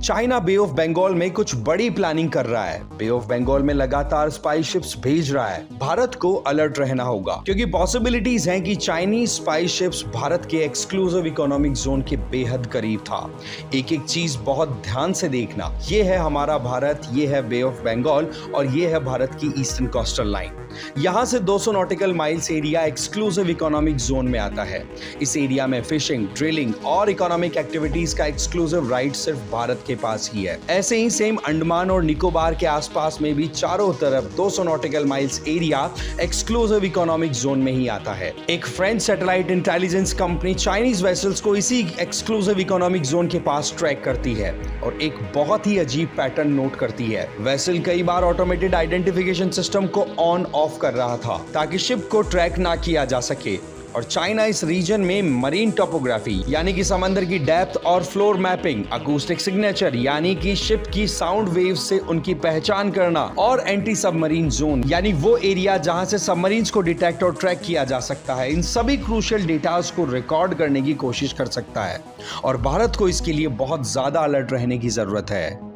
China bay of Bengal में कुछ बड़ी प्लानिंग कर रहा है। बे ऑफ बंगाल में लगातार स्पाई शिप्स भेज रहा है। भारत को अलर्ट रहना होगा क्योंकि पॉसिबिलिटीज हैं कि चाइनीज स्पाई शिप्स भारत के एक्सक्लूसिव इकोनॉमिक जोन के बेहद करीब था। एक एक चीज बहुत ध्यान से देखना। ये है हमारा भारत, ये है बे ऑफ बंगाल और ये है भारत की ईस्टर्न कोस्टल लाइन। यहां से 200 nautical miles area exclusive economic zone में आता है। इस एरिया में फिशिंग, ड्रिलिंग और इकोनॉमिक एक्टिविटीज का एक्सक्लूसिव राइट सिर्फ भारत के पास ही है। ऐसे ही सेम अंडमान और निकोबार के आसपास में भी चारों तरफ 200 nautical miles area exclusive economic zone में ही आता है। एक French satellite intelligence company Chinese vessels को इसी एक्सक्लूसिव इकोनॉमिक जोन के पास ट्रैक करती है और एक बहुत ही अजीब पैटर्न नोट करती है। वेसल कई बार ऑटोमेटेड आइडेंटिफिकेशन सिस्टम को ऑन ऑफ कर रहा था ताकि शिप को ट्रैक ना किया जा सके। और चाइना इस रीजन में मरीन टोपोग्राफी यानी कि समंदर की डेप्थ और फ्लोर मैपिंग, अकूस्टिक सिग्नेचर यानी कि शिप की साउंड वेव से उनकी पहचान करना और एंटी सबमरीन जोन यानी वो एरिया जहां से सबमरीन्स को डिटेक्ट और ट्रैक किया जा सकता है, इन सभी क्रूशियल डेटास को रिकॉर्ड करने की कोशिश कर सकता है। और भारत को इसके लिए बहुत ज्यादा अलर्ट रहने की जरूरत है।